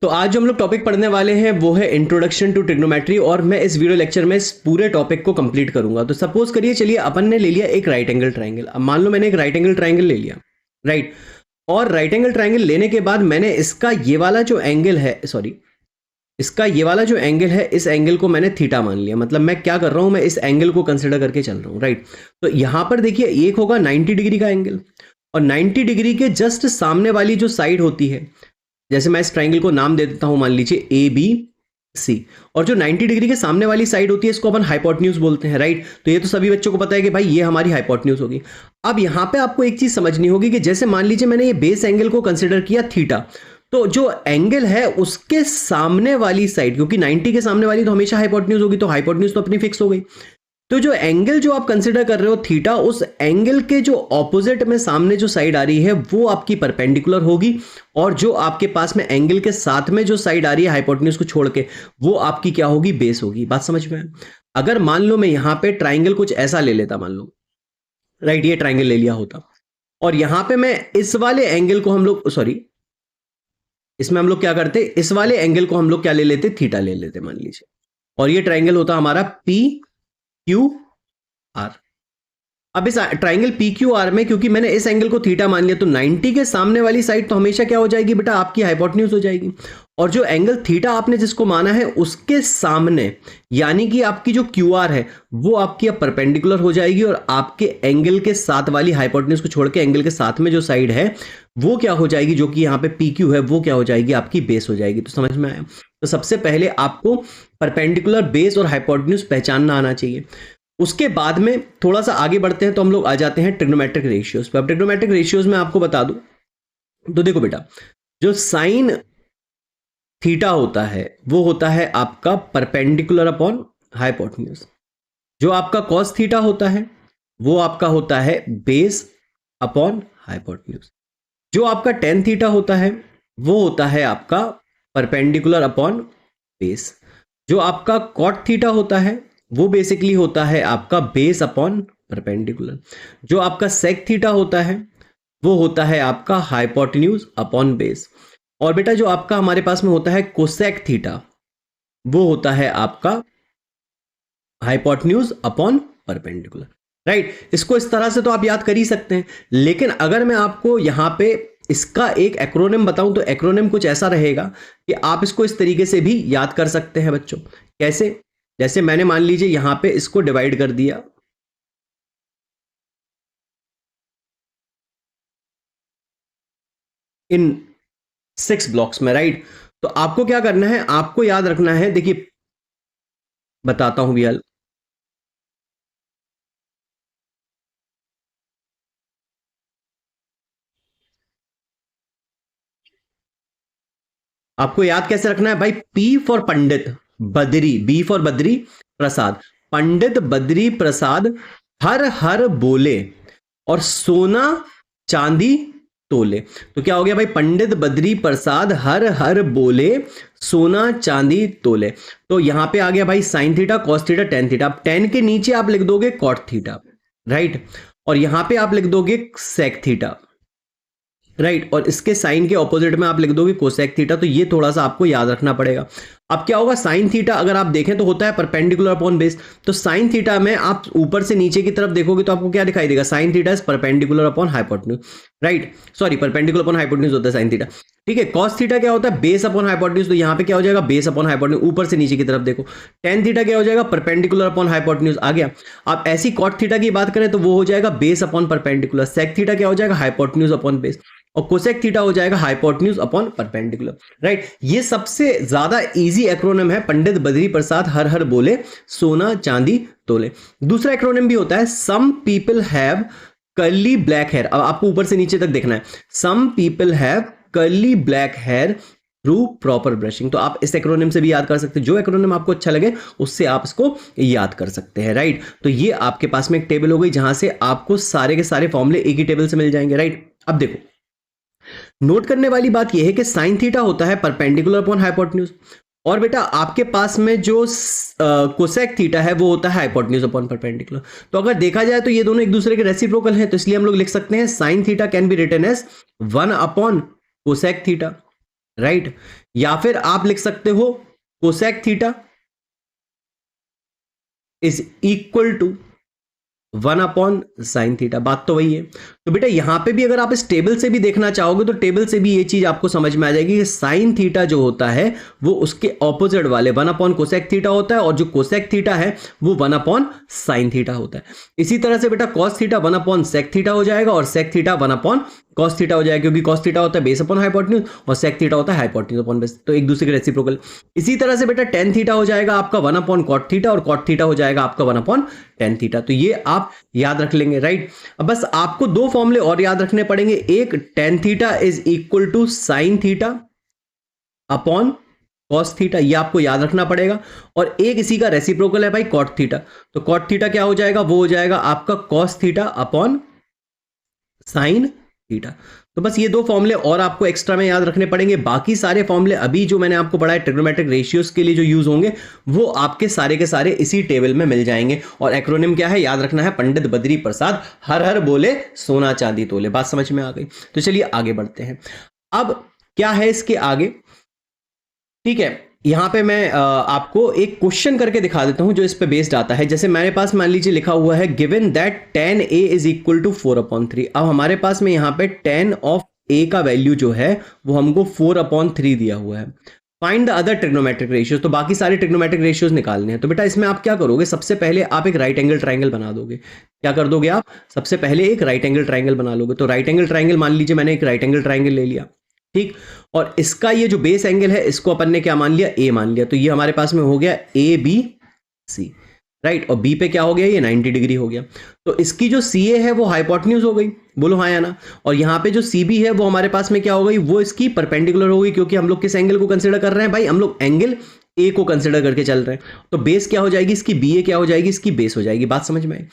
तो आज जो हम लोग टॉपिक पढ़ने वाले हैं वो है इंट्रोडक्शन टू ट्रिग्नोमेट्री, और मैं इस वीडियो लेक्चर में इस पूरे टॉपिक को कंप्लीट करूंगा। तो सपोज करिए, चलिए अपन ने ले लिया एक राइट एंगल ट्राइंगल। अब मान लो मैंने एक राइट एंगल ट्राइंगल ले लिया, राइट। और राइट एंगल ट्राइंगल लेने के बाद मैंने इसका ये वाला जो एंगल है, इसका ये वाला जो एंगल है, इस एंगल को मैंने थीटा मान लिया। मतलब मैं क्या कर रहा हूं, मैं इस एंगल को कंसिडर करके चल रहा हूं, राइट। तो यहां पर देखिए, एक होगा 90 डिग्री का एंगल, और 90 डिग्री के जस्ट सामने वाली जो साइड होती है, जैसे मैं इस ट्राइंगल को नाम दे देता हूं, मान लीजिए ए बी सी। और जो 90 डिग्री के सामने वाली साइड होती है, इसको अपन हाइपोटेन्यूज बोलते हैं, राइट। तो ये तो सभी बच्चों को पता है कि भाई ये हमारी हाइपोटेन्यूज होगी। अब यहां पे आपको एक चीज समझनी होगी कि जैसे मान लीजिए मैंने ये बेस एंगल को कंसिडर किया थीटा, तो जो एंगल है उसके सामने वाली साइड, क्योंकि 90 के सामने वाली तो हमेशा हाइपोटेन्यूज होगी, तो हाइपोटेन्यूज तो अपनी फिक्स हो गई। तो जो एंगल जो आप कंसिडर कर रहे हो थीटा, उस एंगल के जो ऑपोजिट में सामने जो साइड आ रही है वो आपकी परपेंडिकुलर होगी, और जो आपके पास में एंगल के साथ में जो साइड आ रही है हाइपोटेन्यूज को छोड़ के, वो आपकी क्या होगी, बेस होगी। बात समझ में? अगर मान लो मैं यहां पे ट्राइंगल कुछ ऐसा ले लेता, मान लो, राइट, ये ट्राइंगल ले लिया होता, और यहां पे मैं इस वाले एंगल को हम लोग, इसमें हम लोग क्या करते, इस वाले एंगल को हम लोग क्या ले लेते, थीटा ले लेते मान लीजिए, और ये ट्राइंगल होता हमारा पी क्यू आर। अब इस ट्राइंगल पी क्यू आर में, क्योंकि मैंने इस एंगल को थीटा मान लिया, तो 90 के सामने वाली साइड तो हमेशा क्या हो जाएगी बेटा, आपकी हाइपोटेन्यूज हो जाएगी। और जो एंगल थीटा आपने जिसको माना है उसके सामने, यानी कि आपकी जो क्यू आर है वो आपकी अब परपेंडिकुलर हो जाएगी, और आपके एंगल के साथ वाली हाइपोटेन्यूज को छोड़ के एंगल के साथ में जो साइड है वो क्या हो जाएगी, जो कि यहाँ पे पी क्यू है, वो क्या हो जाएगी, आपकी बेस हो जाएगी। तो समझ में आया? तो सबसे पहले आपको परपेंडिकुलर, बेस और हाइपोटेन्यूज पहचानना आना चाहिए। उसके बाद में थोड़ा सा आगे बढ़ते हैं तो हम लोग आ जाते हैं ट्रिग्नोमेट्रिक रेशियोज पे। अब ट्रिग्नोमेट्रिक रेशियोज में आपको बता दूं, तो देखो बेटा, जो साइन थीटा होता है वो होता है आपका परपेंडिकुलर अपॉन हाइपोटेन्यूज। जो आपका कॉस थीटा होता है वो आपका होता है बेस अपॉन हाइपोटेन्यूज। जो आपका टेन थीटा होता है वो होता है आपका परपेंडिकुलर अपॉन बेस। जो आपका कॉट थीटा होता है वो बेसिकली होता है आपका बेस अपॉन परपेंडिकुलर। जो आपका सेक थीटा होता है वो होता है आपका हाइपोटेन्यूज अपॉन बेस। और बेटा जो आपका हमारे पास में होता है कोसेक थीटा, वो होता है आपका हाइपोटेन्यूज अपॉन परपेंडिकुलर, राइट। इसको इस तरह से तो आप याद कर ही सकते हैं, लेकिन अगर मैं आपको यहां पे इसका एक एक्रोनिम बताऊं तो एक्रोनिम कुछ ऐसा रहेगा कि आप इसको इस तरीके से भी याद कर सकते हैं बच्चों। कैसे? जैसे मैंने मान लीजिए यहां पे इसको डिवाइड कर दिया इन 6 ब्लॉक्स में, राइट। तो आपको क्या करना है, आपको याद रखना है, देखिए बताता हूं भी, आपको याद कैसे रखना है भाई, P for Pandit Badri, B for Badri Prasad, Pandit Badri Prasad हर हर बोले और सोना चांदी तोले। तो क्या हो गया भाई, पंडित बद्री प्रसाद हर हर बोले सोना चांदी तोले। तो यहां पे आ गया भाई sine theta, cos theta, tan theta. अब टेन के नीचे आप लिख दोगे कॉट थीटा, राइट, और यहां पे आप लिख दोगे सेक थीटा, राइट, और इसके साइन के ऑपोजिट में आप लिख दोगे कोसेक थीटा। तो ये थोड़ा सा आपको याद रखना पड़ेगा। अब क्या होगा, साइन थीटा अगर आप देखें तो होता है परपेंडिकुलर अपॉन बेस। तो साइन थीटा में आप ऊपर से नीचे की तरफ देखोगे तो आपको क्या दिखाई देगा, sine theta is perpendicular upon hypotenuse, right, sorry, perpendicular upon hypotenuse होता है साइन थीटा, ठीक है। कॉस थीटा क्या होता है, बेस अपॉन हाइपोटेन्यूज। तो यहां पे क्या हो जाएगा, बेस अपॉन हाइपोटेन्यूज, ऊपर से नीचे की तरफ देखो। टेन थीटा क्या हो जाएगा, परपेंडिकुलर अपॉन हाइपोटेन्यूज आ गया। आप ऐसी कॉट थीटा की बात करें तो वो हो जाएगा base upon perpendicular. Sec theta क्या हो जाएगा, हाइपोटेन्यूज अपॉन बेस, और कोसेक थीटा हो जाएगा हाइपोटेन्यूज अपॉन परपेंडिकुलर, राइट। ये सबसे ज्यादा इजी एक्रोनिम है, पंडित बद्री प्रसाद हर हर बोले सोना चांदी तोले। दूसरा एक्रोनिम भी होता है, some people have curly black hair. अब आपको ऊपर से नीचे तक देखना है, some people have curly black hair through proper brushing. तो आप इस एक्रोनिम से भी याद कर सकते हैं, जो एक्रोनिम आपको अच्छा लगे उससे आप इसको याद कर सकते हैं, राइट। तो ये आपके पास में एक टेबल हो गई जहां से आपको सारे के सारे फॉर्मूले एक ही टेबल से मिल जाएंगे, राइट। अब देखो, नोट करने वाली बात यह है कि साइन थीटा होता है परपेंडिकुलर अपॉन हाइपोटेन्यूज, और बेटा आपके पास में जो कोसेक थीटा है वो होता है हाइपोटेन्यूज अपॉन परपेंडिकुलर। तो अगर देखा जाए तो ये दोनों एक दूसरे के रेसिप्रोकल हैं, तो इसलिए हम लोग लिख सकते हैं sine theta can be written as 1 upon cosec theta, right. या फिर आप लिख सकते हो cosec theta is equal to 1/sin theta. बात तो वही है। तो बेटा यहां पे भी अगर आप इस टेबल से भी देखना चाहोगे तो टेबल से भी ये चीज आपको समझ में आ जाएगी कि साइन थीटा जो होता है वो उसके ऑपोजिट वाले 1/कोसेक थीटा होता है, और जो कोसेक थीटा है वो 1/sin थीटा होता है। इसी तरह से बेटा कॉस थीटा 1/सेक थीटा हो जाएगा, और सेक थीटा 1/कॉस थीटा हो जाएगा, क्योंकि कॉस थीटा होता है बेस अपॉन हाइपोटेन्यूज और सेक थीटा होता है हाइपोटेन्यूज अपॉन बेस, तो एक दूसरे के रेसिप्रोकल। इसी तरह से बेटा टेन थीटा हो जाएगा आपका 1/कॉट थीटा, और कॉट थीटा हो जाएगा आपका 1/tan थीटा। तो ये आप याद रख लेंगे, राइट। अब बस आपको दो फॉर्मूले और याद रखने पड़ेंगे, एक tan theta is equal to sine theta upon cos theta, ये आपको याद रखना पड़ेगा, और एक इसी का रेसिप्रोकल है भाई कॉट थीटा। तो कॉट थीटा क्या हो जाएगा, वो हो जाएगा आपका cos theta upon sine theta. तो बस ये दो फॉर्मूले और आपको एक्स्ट्रा में याद रखने पड़ेंगे। बाकी सारे फॉर्मूले अभी जो मैंने आपको पढ़ाया ट्रिग्नोमेट्रिक रेशियोज के लिए जो यूज होंगे वो आपके सारे के सारे इसी टेबल में मिल जाएंगे। और एक्रोनिम क्या है, याद रखना है, पंडित बद्री प्रसाद, हर हर बोले सोना चांदी तोले। बात समझ में आ गई। तो चलिए आगे बढ़ते हैं। अब क्या है इसके आगे, ठीक है। यहां पे मैं आपको एक क्वेश्चन करके दिखा देता हूं जो इस पे बेस्ड आता है। जैसे मेरे पास मान लीजिए लिखा हुआ है given that tan a is equal to 4/3। अब हमारे पास में यहां पे tan ऑफ a का वैल्यू जो है वो हमको 4/3 दिया हुआ है। Find the other trigonometric ratios, तो बाकी सारे ट्रिग्नोमेट्रिक रेशियोज निकालने हैं। तो बेटा इसमें आप क्या करोगे, सबसे पहले आप एक राइट एंगल ट्राइंगल बना दोगे। क्या कर दोगे आप, सबसे पहले एक राइट एंगल ट्राइंगल बना लोगे। तो राइट एंगल ट्राइंगल मान लीजिए मैंने एक राइट एंगल ट्राइंगल ले लिया, ठीक। और इसका ये जो बेस एंगल है इसको अपन ने क्या मान लिया, ए मान लिया। तो ये हमारे पास में हो गया ए बी सी, राइट। और बी पे क्या हो गया, ये 90 डिग्री हो गया। तो इसकी जो सी ए है वो हाइपोटेन्यूज हो गई, बोलो हाँ या ना। और यहाँ पे जो सी बी है वो हमारे पास में क्या हो गई, वो इसकी परपेंडिकुलर हो गई, क्योंकि हम लोग किस एंगल को कंसिडर कर रहे हैं भाई, हम लोग एंगल ए को कंसिडर करके चल रहे हैं। तो बेस क्या हो जाएगी इसकी, बी ए क्या हो जाएगी इसकी, बेस हो जाएगी। बात समझ में आई।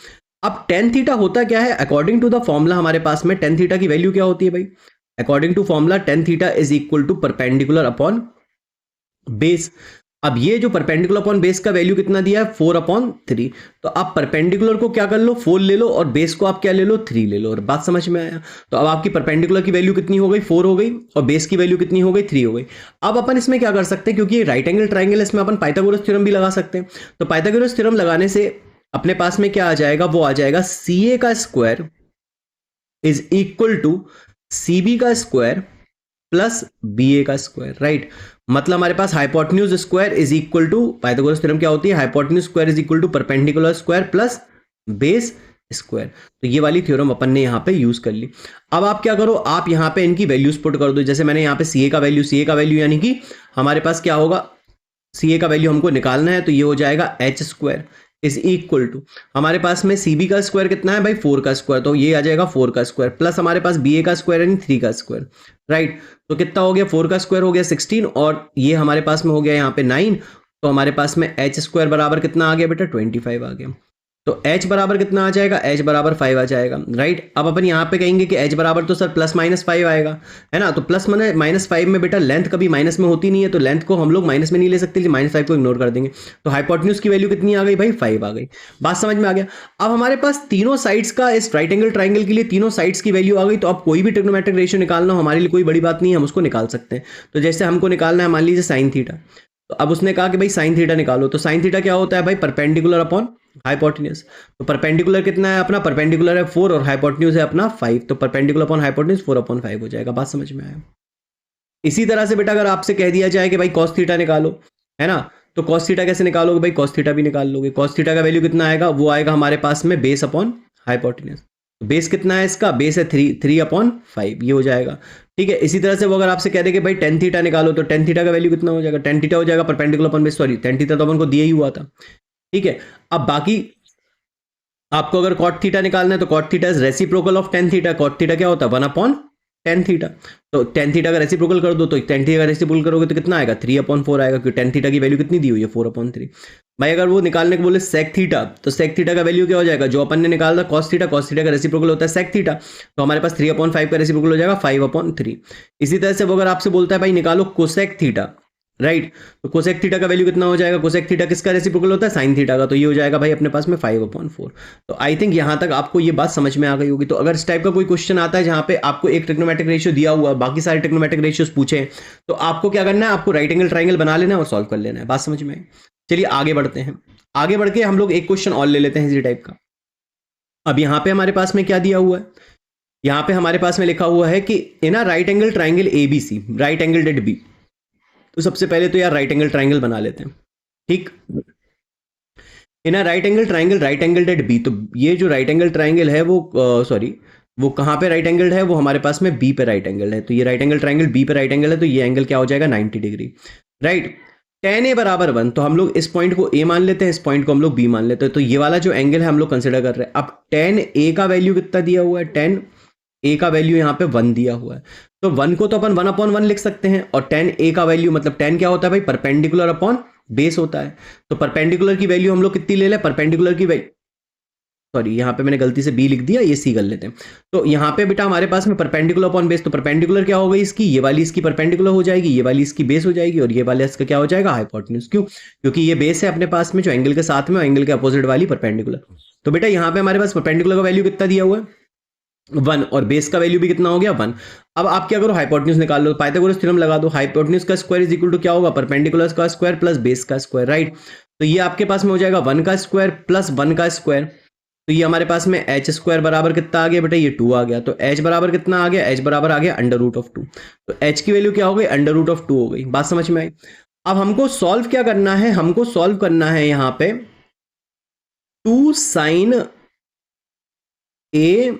अब टेन थीटा होता क्या है, अकॉर्डिंग टू द फॉर्मूला हमारे पास में टेन थीटा की वैल्यू क्या होती है भाई, according to formula tan theta is equal to perpendicular upon base. अब ये जो परपेंडिकुलर अपॉन बेस का वैल्यू कितना दिया है, 4/3। तो आप परपेंडिकुलर को क्या कर लो, 4 ले लो, और बेस को आप क्या ले लो, 3 ले लो। और बात समझ में आया। तो अब आपकी परपेंडिकुलर की वैल्यू कितनी हो गई, 4 हो गई, और बेस की वैल्यू कितनी हो गई, 3 हो गई। अब अपन इसमें क्या कर सकते हैं, क्योंकि ये राइट एंगल ट्राइंगल है, इसमें अपन पाइथागोरस थ्योरम भी लगा सकते हैं। तो पाइथागोरस थ्योरम लगाने से अपने पास में क्या आ जाएगा, वो आ जाएगा सी ए का square is equal to C B का स्क्वायर प्लस बी ए का स्क्वायर, राइट। मतलब हमारे पास hypotenuse square is equal to, Pythagoras theorem क्या होती है, hypotenuse square is equal to perpendicular square plus base square. तो ये वाली थ्योरम अपन ने यहाँ पे यूज कर ली। अब आप क्या करो, आप यहाँ पे इनकी वैल्यूज पुट कर दो। जैसे मैंने यहाँ पे सी ए का वैल्यू यानी कि हमारे पास क्या होगा, सी ए का वैल्यू हमको निकालना है, तो ये हो जाएगा H square is equal to, हमारे पास में सी बी का स्क्वायर कितना है भाई, 4 का स्क्वायर, तो ये आ जाएगा 4 का स्क्वायर, प्लस हमारे पास बी ए का स्क्वायर यानी 3 का स्क्वायर, राइट। तो कितना हो गया, 4 का स्क्वायर हो गया 16, और ये हमारे पास में हो गया यहाँ पे 9। तो हमारे पास में एच स्क्वायर बराबर कितना आ गया बेटा, 25 आ गया। तो h बराबर कितना आ जाएगा, h बराबर 5 आ जाएगा, राइट। अब अपन यहाँ पे कहेंगे कि h बराबर तो सर +-5 आएगा, है ना। तो प्लस माने -5 में बेटा लेंथ कभी माइनस में होती नहीं है, तो लेंथ को हम लोग माइनस में नहीं ले सकते, -5 को इग्नोर कर देंगे। तो हाइपोटेन्यूज की वैल्यू कितनी आ गई भाई, 5 आ गई। बात समझ में आ गया। अब हमारे पास तीनों साइड्स का, इस राइट एंगल ट्राइंगल के लिए तीनों साइड्स की वैल्यू आ गई। तो अब कोई भी ट्रिग्नोमेट्रिक रेशियो निकालना हो हमारे लिए कोई बड़ी बात नहीं है, हम उसको निकाल सकते हैं। तो जैसे हमको निकालना है मान लीजिए साइन थीटा, तो अब उसने कहा कि भाई साइन थीटा निकालो। तो साइन थीटा क्या होता है भाई, परपेंडिकुलर अपॉन हाइपोटेन्यूज। तो परपेंडिकुलर कितना है अपना, परपेंडिकुलर है 4 और हाइपोटेन्यूज है अपना 5। तो परपेंडिकुलर अपॉन हाइपोटेन्यूज 4/5 हो जाएगा। बात समझ में आया। इसी तरह से बेटा अगर आपसे कह दिया जाए कि भाई कॉस थीटा निकालो, है ना, तो कॉस थीटा कैसे निकालोगे भाई, कॉस थीटा भी निकाल लोगे। कॉस थीटा का वैल्यू कितना आएगा, वो आएगा हमारे पास में बेस अपॉन हाइपोटेन्यूज। बेस कितना है इसका, बेस है 3/5, ये हो जाएगा, ठीक है। इसी तरह से वो अगर आपसे कह दे कि भाई tan थीटा निकालो, तो tan थीटा का वैल्यू कितना हो जाएगा, tan थीटा हो जाएगा perpendicular upon base, sorry tan theta तो अपन को दिया ही हुआ था, ठीक है। अब बाकी आपको अगर cot थीटा निकालना है तो cot theta is reciprocal of tan theta. cot theta क्या होता है, 1/tan थीटा। तो tan थीटा का रेसिप्रोकल कर दो, तो tan थीटा का रेसिप्रोकल करोगे तो कितना आएगा, 3/4 आएगा, क्योंकि tan थीटा की वैल्यू कितनी दी हुई है, 4/3। भाई अगर वो निकालने को बोले sec थीटा, तो sec थीटा का वैल्यू क्या हो जाएगा, जो अपन ने निकाला cos थीटा, cos थीटा का रेसिप्रोकल होता है sec थीटा। तो हमारे पास 3/5 का रेसिप्रोकल हो जाएगा 5/3। इसी तरह से वो अगर आपसे बोलता है भाई निकालो कोसेक थीटा, राइट। तो कोसेक थीटा का वैल्यू कितना हो जाएगा, कोसेक थीटा किसका रेसिप्रोकल होता है, साइन थीटा का, तो ये हो जाएगा भाई अपने पास में 5/4। तो आई थिंक यहां तक आपको ये बात समझ में आ गई होगी। तो अगर इस टाइप का कोई क्वेश्चन आता है जहां पे आपको एक ट्रिग्नोमेट्रिक रेशियो दिया हुआ, बाकी सारे ट्रिग्नोमेट्रिक रेशियोज पूछे, तो आपको क्या करना है, आपको राइट एंगल ट्राइंगल बना लेना है और सॉल्व कर लेना है। बात समझ में आई? चलिए आगे बढ़ते हैं। आगे बढ़ के हम लोग एक क्वेश्चन और ले लेते हैं इसी टाइप का। अब यहां पे हमारे पास में क्या दिया हुआ है, यहां पे हमारे पास में लिखा हुआ है कि in a right angle triangle ABC, right angle at B. तो सबसे पहले तो यार राइट एंगल ट्राइंगल बना लेते हैं, ठीक। In a right angle triangle, right angle at B. तो ये जो राइट एंगल ट्राइंगल है वो सॉरी वो कहाँ पे राइट एंगल है, वो हमारे पास में बी पे राइट एंगल है। तो ये राइट एंगल ट्राइंगल बी पे राइट एंगल है, तो ये एंगल क्या हो जाएगा, 90 डिग्री, राइट। tan a बराबर 1, तो हम लोग इस पॉइंट को a मान लेते हैं, इस पॉइंट को हम लोग b मान लेते हैं। तो ये वाला जो एंगल है हम लोग कंसिडर कर रहे हैं। अब tan a का वैल्यू कितना दिया हुआ है, tan a का वैल्यू यहाँ पे 1 दिया हुआ है। तो 1 को तो अपन 1/1 लिख सकते हैं, और tan a का वैल्यू मतलब tan क्या होता है भाई, परपेंडिकुलर अपॉन बेस होता है। तो परपेंडिकुलर की वैल्यू हम लोग कितनी ले लें, परपेंडिकुलर की वैल्यू, सॉरी यहाँ पे मैंने गलती से बी लिख दिया, ये सी कर लेते हैं। तो यहाँ पे बेटा हमारे पास में परपेंडिकुलर अपॉन बेस, तो परपेंडिकुलर क्या हो गई इसकी, ये वाली इसकी परपेंडिकुलर हो जाएगी, ये वाली इसकी बेस हो जाएगी, और ये वाला इसका क्या हो जाएगा, हाइपोटेन्यूज। क्यों, क्योंकि ये बेस है अपने पास में जो एंगल के साथ में, और एंगल के अपोजिट वाली परपेंडिकुलर। तो बेटा यहाँ पे हमारे पास परपेंडिकुलर का वैल्यू कितना दिया हुआ है, 1, और बेस का वैल्यू भी कितना हो गया, 1। अब आप क्या करो, हाइपोटेन्यूज निकाल लो, पाइथागोरस थ्योरम लगा दो। हाइपोटेन्यूज का स्क्वायर इज इक्वल टू क्या होगा, परपेंडिकुलर का स्क्वायर प्लस बेस का स्क्वायर, राइट। तो ये आपके पास में हो जाएगा 1 का स्क्वायर प्लस 1 का स्क्वायर। तो ये हमारे पास में h स्क्वायर बराबर कितना आ गया बेटा, ये 2 आ गया। तो h बराबर कितना आ गया, h बराबर आ गया √2। तो h की वैल्यू क्या हो गई, √2 हो गई। बात समझ में आई? अब हमको सॉल्व क्या करना है, हमको सॉल्व करना है यहां पे 2 sin a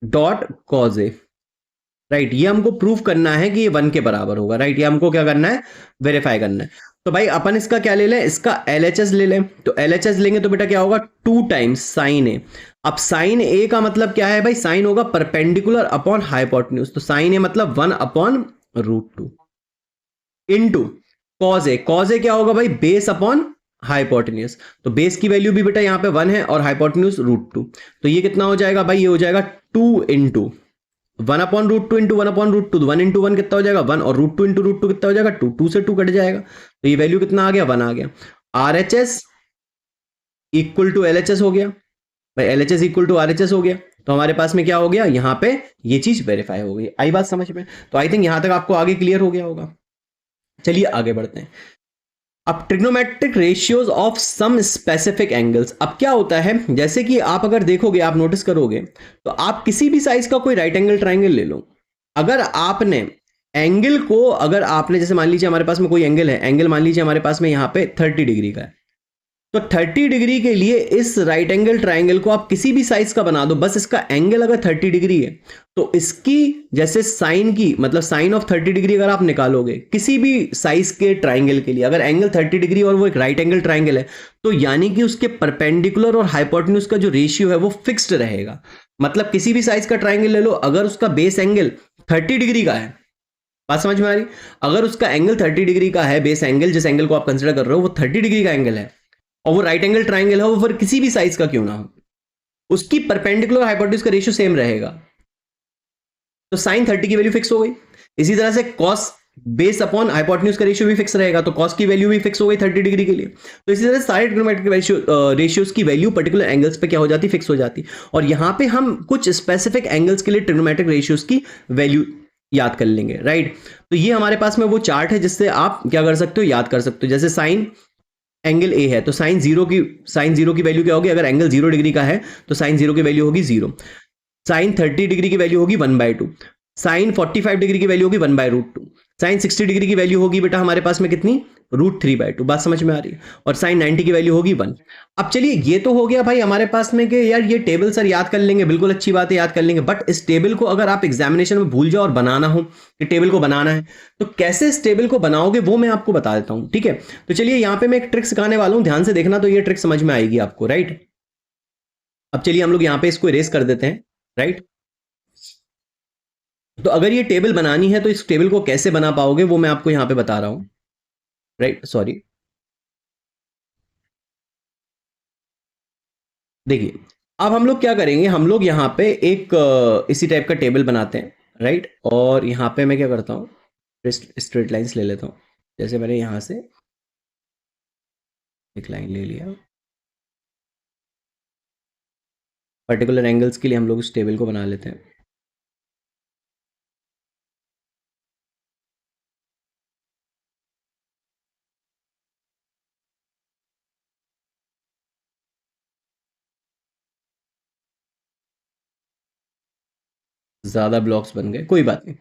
dot cause A, right. ये हमको प्रूव करना है कि ये 1 के बराबर होगा, राइट। ये हमको क्या करना है, वेरीफाई करना है। तो भाई अपन इसका क्या ले लें, इसका LHS ले लें। तो LHS लेंगे तो बेटा क्या होगा, 2 टाइम्स साइन ए। अब साइन ए का मतलब क्या है भाई, साइन होगा परपेंडिकुलर अपॉन हाइपोटेन्यूज। तो साइन ए मतलब 1/√2 इनटू कॉज ए। कॉज ए क्या होगा भाई, बेस अपॉन हाइपोटेन्यूज। तो बेस की वैल्यू भी बेटा यहाँ पे 1 है, और हाइपोटेन्यूज √2। तो ये कितना हो जाएगा भाई, ये हो जाएगा 2 इंटू 1/√2 इंटू 1/√2। 1 इंटू 1 कितना हो जाएगा, 1, और √2 इंटू √2 कितना हो जाएगा, 2। 2 से 2 कट जाएगा, तो ये वैल्यू कितना आ गया, 1 आ गया। RHS इक्वल टू LHS हो गया भाई, LHS इक्वल टू RHS हो गया। तो हमारे पास में क्या हो गया, यहाँ पे ये चीज वेरीफाई हो गई। आई बात समझ में? तो आई थिंक यहां तक आपको आगे क्लियर हो गया होगा। चलिए आगे बढ़ते हैं। अब trigonometric ratios of some specific angles. अब क्या होता है, जैसे कि आप अगर देखोगे, आप नोटिस करोगे, तो आप किसी भी साइज का कोई राइट एंगल ट्राइंगल ले लो। अगर आपने एंगल को, अगर आपने जैसे मान लीजिए हमारे पास में कोई एंगल है, एंगल मान लीजिए हमारे पास में यहाँ पे 30 डिग्री का है, तो 30 डिग्री के लिए इस राइट एंगल ट्राइंगल को आप किसी भी साइज का बना दो, बस इसका एंगल अगर 30 डिग्री है, तो इसकी जैसे साइन की, मतलब साइन ऑफ 30 डिग्री अगर आप निकालोगे किसी भी साइज के ट्राइंगल के लिए, अगर एंगल 30 डिग्री और वो एक राइट एंगल ट्राइंगल है, तो यानी कि उसके परपेंडिकुलर और हाइपोटेन्यूज का जो रेशियो है वो फिक्स्ड रहेगा। मतलब किसी भी साइज का ट्राइंगल ले लो, अगर उसका बेस एंगल 30 डिग्री का है, बात समझ में आ रही, अगर उसका एंगल 30 डिग्री का है, बेस एंगल जिस एंगल को आप कंसिडर कर रहे हो वो 30 डिग्री का एंगल है, और वो राइट एंगल ट्राइंगल है, वो फिर किसी भी साइज का क्यों ना हो, उसकी परपेंडिकुलर हाइपोटेन्यूज का रेशियो सेम रहेगा। तो साइन 30 की वैल्यू फिक्स हो गई। इसी तरह से कॉस बेस अपॉन हाइपोटेन्यूज का रेशियो भी फिक्स रहेगा, तो कॉस की वैल्यू भी फिक्स हो गई 30 डिग्री के लिए। तो इसी तरह सारे ट्रिग्नोमेट्रिक रेशियोज की वैल्यू पर्टिकुलर एंगल्स पे क्या हो जाती, फिक्स हो जाती। और यहां पे हम कुछ स्पेसिफिक एंगल्स के लिए ट्रिग्नोमेट्रिक रेशियोज की वैल्यू याद कर लेंगे, राइट। तो ये हमारे पास में वो चार्ट है जिससे आप क्या कर सकते हो, याद कर सकते हो। जैसे साइन एंगल ए है, तो साइन जीरो की वैल्यू क्या होगी, अगर एंगल 0 डिग्री का है तो साइन 0 की वैल्यू होगी 0। साइन 30 डिग्री की वैल्यू होगी 1/2। साइन 45 डिग्री की वैल्यू होगी 1/√2। साइन 60 डिग्री की वैल्यू होगी बेटा हमारे पास में कितनी, √3/2। बात समझ में आ रही है? और साइन 90 की वैल्यू होगी 1। अब चलिए ये तो हो गया भाई हमारे पास में कि यार ये टेबल सर याद कर लेंगे, बिल्कुल अच्छी बात है, याद कर लेंगे। बट इस टेबल को अगर आप एग्जामिनेशन में भूल जाओ और बनाना हो कि टेबल को बनाना है, तो कैसे इस टेबल को बनाओगे वो मैं आपको बता देता हूं, ठीक है। तो चलिए यहां पे मैं एक ट्रिक सिखाने वाला हूं, ध्यान से देखना, तो ये ट्रिक समझ में आएगी आपको, राइट। अब चलिए हम लोग यहां पे इसको इरेज कर देते हैं, राइट। तो अगर ये टेबल बनानी है तो इस टेबल को कैसे बना पाओगे वो मैं आपको यहां पे बता रहा हूं, राइट। सॉरी, देखिए अब हम लोग क्या करेंगे, हम लोग यहां पे एक इसी टाइप का टेबल बनाते हैं, राइट। और यहां पे मैं क्या करता हूं, स्ट्रेट लाइंस ले लेता हूं, जैसे मैंने यहाँ से एक लाइन ले लिया, पर्टिकुलर एंगल्स के लिए हम लोग इस टेबल को बना लेते हैं। ज़्यादा ब्लॉक्स बन गए, कोई बात नहीं।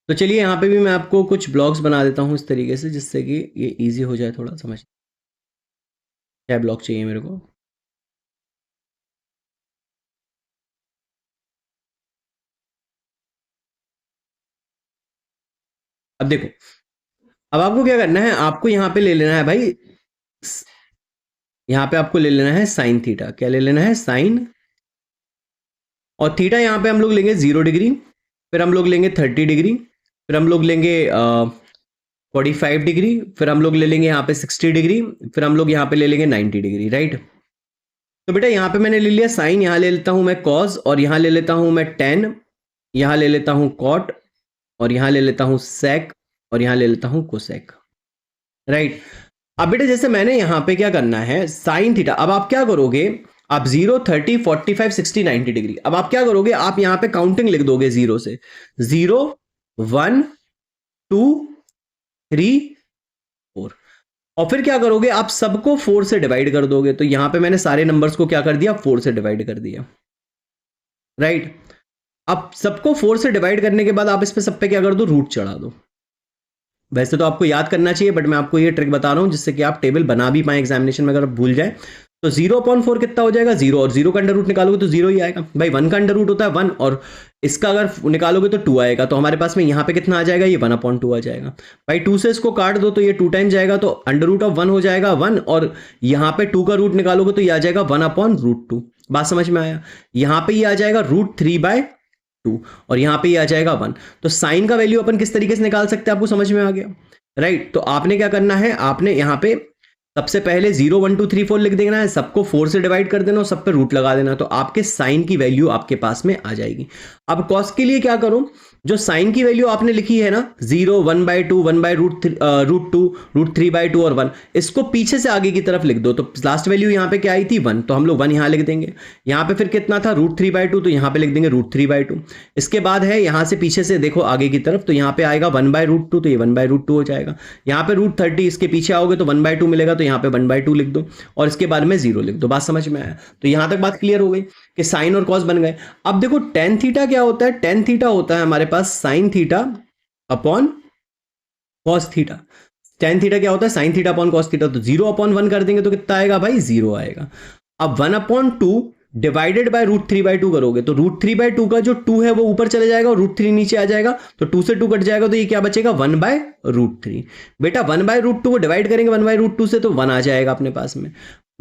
तो चलिए यहाँ पे भी मैं आपको कुछ ब्लॉक्स बना देता हूँ इस तरीके से, जिससे कि ये इजी हो जाए थोड़ा समझ। क्या ब्लॉक चाहिए मेरे को? अब देखो, अब आपको क्या करना है, आपको यहाँ पे ले लेना है भाई, यहाँ पे आपको ले लेना है साइन थीटा। क्या ले लेना है? साइन। और थीटा यहाँ पे हम लोग लेंगे 0 डिग्री, फिर हम लोग लेंगे 30 डिग्री, फिर हम लोग लेंगे 45 डिग्री, फिर हम लोग ले लेंगे यहाँ पे 60 डिग्री, फिर हम लोग यहाँ पे ले लेंगे 90 डिग्री, राइट। तो बेटा यहाँ पे मैंने ले लिया साइन, यहाँ ले लेता हूँ मैं कॉस, और यहाँ ले लेता हूँ मैं टेन, यहाँ ले लेता हूँ कॉट, और यहाँ ले लेता हूँ सेक, और यहाँ ले लेता हूँ कोसेक, राइट। अब बेटा जैसे मैंने यहाँ पे क्या करना है, साइन थीटा, अब आप क्या करोगे, आप 0, 30, 45, 60, 90 डिग्री, अब आप क्या करोगे, आप यहाँ पे काउंटिंग लिख दोगे 0 से, 0, 1, 2, 3, 4, और फिर क्या करोगे, आप सबको 4 से डिवाइड कर दोगे। तो यहां पे मैंने सारे नंबर्स को क्या कर दिया, 4 से डिवाइड कर दिया, राइट। अब सबको 4 से डिवाइड करने के बाद आप इस पे सब पे क्या कर दो, रूट चढ़ा दो। वैसे तो आपको याद करना चाहिए, बट मैं आपको ये ट्रिक बता रहा हूं जिससे कि आप टेबल बना भी पाए एग्जामिनेशन में, अगर आप भूल जाए तो 0/4 कितना हो जाएगा, 0, और 0 का अंडर रूट निकालोगे तो 0 ही आएगा भाई। 1 का अंडर रूट होता है 1, और इसका अगर निकालोगे तो 2 आएगा। तो हमारे पास में यहाँ पे कितना आ जाएगा, ये 1/2 आ जाएगा भाई। 2 से इसको काट दो तो ये 2 टाइम जाएगा, तो अंडर रूट ऑफ 1 हो जाएगा 1, और यहाँ पे 2 का रूट निकालोगे तो ये आ जाएगा 1/√2। बात समझ में आया? यहाँ पे ये आ जाएगा √3/2, और यहाँ पे ये आ जाएगा 1। तो साइन का वैल्यू अपन किस तरीके से निकाल सकते हैं, आपको समझ में आ गया, राइट। तो आपने क्या करना है, आपने यहाँ पे सबसे पहले 0, 1, 2, 3, 4 लिख देना है, सबको 4 से डिवाइड कर देना और सब पे रूट लगा देना, तो आपके साइन की वैल्यू आपके पास में आ जाएगी। अब कॉस के लिए क्या करो, जो साइन की वैल्यू आपने लिखी है ना, 0, 1/2, 1/√2, √3/2 और 1, इसको पीछे से आगे की तरफ लिख दो। तो लास्ट वैल्यू यहाँ पे क्या आई थी, 1, तो हम लोग 1 यहाँ लिख देंगे। यहाँ पे फिर कितना था, √3/2, तो यहाँ पे लिख देंगे √3/2। इसके बाद है यहाँ से पीछे से देखो आगे की तरफ, तो यहाँ पे आएगा 1/√2, तो ये 1/√2 हो जाएगा। यहाँ पे √30, इसके पीछे आओगे तो 1/2 मिलेगा, तो यहाँ पे 1/2 लिख दो, और इसके बाद में 0 लिख दो। बात समझ में आया? तो यहाँ तक बात क्लियर हो गई कि साइन और कॉस बन गए। अब देखो टेन थीटा क्या होता है, टेन थीटा होता है हमारे पास sine theta upon cos theta. Tan theta क्या होता है, sine theta upon cos theta. तो 0/1 कर देंगे तो कितना आएगा भाई, 0 आएगा। अब 1/2 डिवाइडेड बाय √3/2 करोगे तो √3/2 का जो 2 है वो ऊपर चले जाएगा और √3 नीचे आ जाएगा, तो 2 से 2 कट जाएगा, तो ये क्या बचेगा, 1/√3। बेटा 1/√2 को डिवाइड करेंगे 1/√2 से तो 1 आ जाएगा अपने पास में।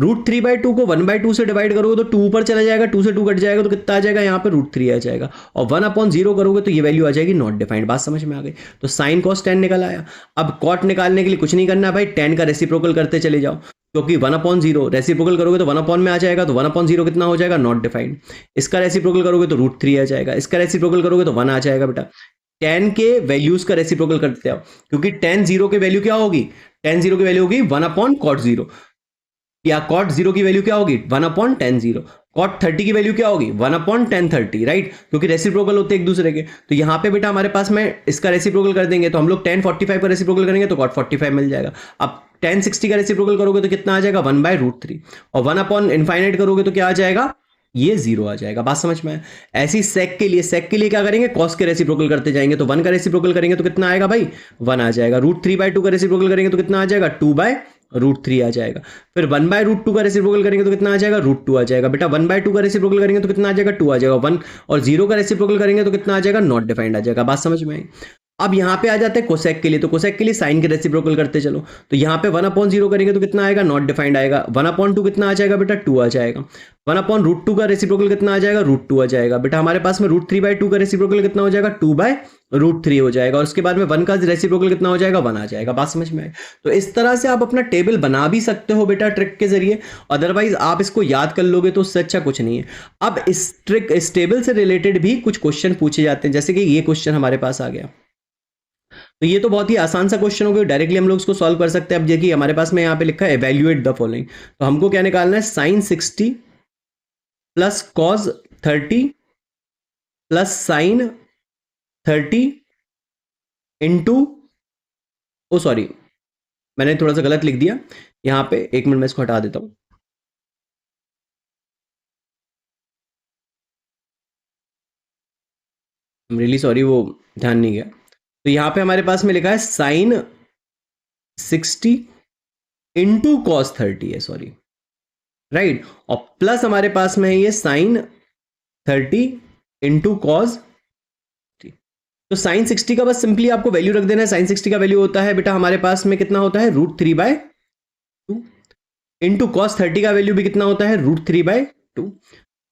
√3/2 को 1/2 से डिवाइड करोगे तो 2 ऊपर चला जाएगा, 2 से 2 कट जाएगा, तो कितना आ जाएगा, यहाँ पे √3 आ जाएगा। और 1/0 करोगे तो ये वैल्यू आ जाएगी नॉट डिफाइंड। बात समझ में आ गई? तो साइन कॉस टेन निकल आया। अब कॉट निकालने के लिए कुछ नहीं करना भाई, टेन का रेसिप्रोकल करते चले जाओ, क्योंकि 1/0 रेसिप्रोकल करोगे तो 1 में आ जाएगा, तो 1/0 कितना हो जाएगा, नॉट डिफाइंड। इसका रेसिप्रोकल करोगे तो √3 आ जाएगा, इसका रेसिप्रोकल करोगे तो 1 आ जाएगा। बेटा टेन के वैल्यूज का रेसिप्रोकल करते हो, क्योंकि टेन जीरो की वैल्यू क्या होगी, टेन जीरो की वैल्यू होगी 1/cot0, या cot 0 की वैल्यू क्या होगी, 1/tan0। cot 30 की वैल्यू क्या होगी, 1/tan30, राइट, क्योंकि रेसिप्रोकल होते हैं एक दूसरे के। तो यहाँ पे बेटा हमारे पास में इसका रेसिप्रोकल कर देंगे, तो हम लोग tan 45 का रेसिप्रोकल करेंगे तो cot 45 मिल जाएगा। अब tan 60 का रेसिप्रोकल करोगे तो कितना आ जाएगा, 1/√3, और 1/इनफाइनाइट करोगे तो क्या आ जाएगा, ये 0 आ जाएगा। बात समझ में है? ऐसी सेक के लिए क्या करेंगे, कॉस के रेसिप्रोकल करते जाएंगे, तो 1 का रेसिप्रोकल करेंगे तो कितना आएगा भाई, 1 आ जाएगा। √3/2 का रेसिप्रोकल करेंगे तो कितना आ जाएगा, 2/√3 आ जाएगा। फिर 1/√2 का रेसिप्रोकल करेंगे तो कितना आ जाएगा, √2 आ जाएगा। बेटा 1/2 का रेसिप्रोकल करेंगे तो कितना आ जाएगा, 2 आ जाएगा। 1 और 0 का रेसिप्रोकल करेंगे तो कितना आ जाएगा, नॉट डिफाइंड आ जाएगा। बात समझ में आई? अब यहाँ पे आ जाते हैं कोसेक के लिए, तो कोसेक के लिए साइन के रेसिप्रोकल करते चलो, तो यहाँ पे 1/0 करेंगे तो कितना आएगा, नॉट डिफाइंड आएगा। 1/2 कितना आ जाएगा बेटा, 2 आ जाएगा। 1/√2 का रेसिप्रोकल कितना आ जाएगा, √2 आ जाएगा। बेटा हमारे पास में √3/2 का रेसिप्रोकल कितना हो जाएगा, 2/√3 हो जाएगा, और उसके बाद में 1 का रेसिप्रोकल कितना हो जाएगा, 1 आ जाएगा। बात समझ में आए? तो इस तरह से आप अपना टेबल बना भी सकते हो बेटा ट्रिक के जरिए, अदरवाइज आप इसको याद कर लोगे तो उससे अच्छा कुछ नहीं है। अब इस टेबल से रिलेटेड भी कुछ क्वेश्चन पूछे जाते हैं, जैसे कि ये क्वेश्चन हमारे पास आ गया, तो ये तो बहुत ही आसान सा क्वेश्चन हो गया, डायरेक्टली हम लोग इसको सॉल्व कर सकते हैं। अब देखिए हमारे पास में यहाँ पे लिखा है एवेल्युएट द फॉलोइंग, तो हमको क्या निकालना है, sine 60 plus cos 30 plus sine 30 into, oh sorry मैंने थोड़ा सा गलत लिख दिया यहाँ पे, एक मिनट में इसको हटा देता हूं। रियली सॉरी, वो ध्यान नहीं गया। तो यहाँ पे हमारे पास में लिखा है साइन 60 इंटू कॉस 30 है, सॉरी राइट, और प्लस हमारे पास में है ये साइन 30 इंटू कॉस। तो साइन 60 का बस सिंपली आपको वैल्यू रख देना है। साइन 60 का वैल्यू होता है बेटा हमारे पास में कितना होता है, √3/2 इंटू कॉस 30 का वैल्यू भी कितना होता है, √3/2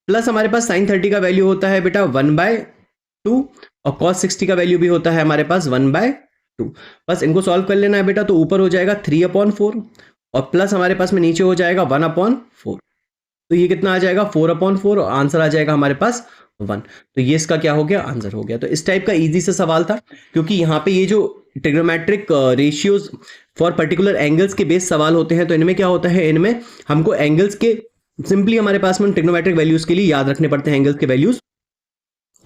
प्लस हमारे पास साइन 30 का वैल्यू होता है बेटा 1/2 और कॉस 60 का वैल्यू भी होता है हमारे पास 1/2। बस इनको सॉल्व कर लेना है बेटा, तो ऊपर हो जाएगा 3/4 और प्लस हमारे पास में नीचे हो जाएगा 1/4। तो ये कितना आ जाएगा, 4/4 और आंसर आ जाएगा हमारे पास 1। तो ये इसका क्या हो गया, आंसर हो गया। तो इस टाइप का इजी सा सवाल था, क्योंकि यहाँ पे ये जो trigonometric ratios for particular angles के बेस सवाल होते हैं, तो इनमें क्या होता है, इनमें हमको एंगल्स के सिंपली हमारे पास में ट्रिग्नोमेट्रिक वैल्यूज के लिए याद रखने पड़ते हैं एंगल्स के वैल्यूज,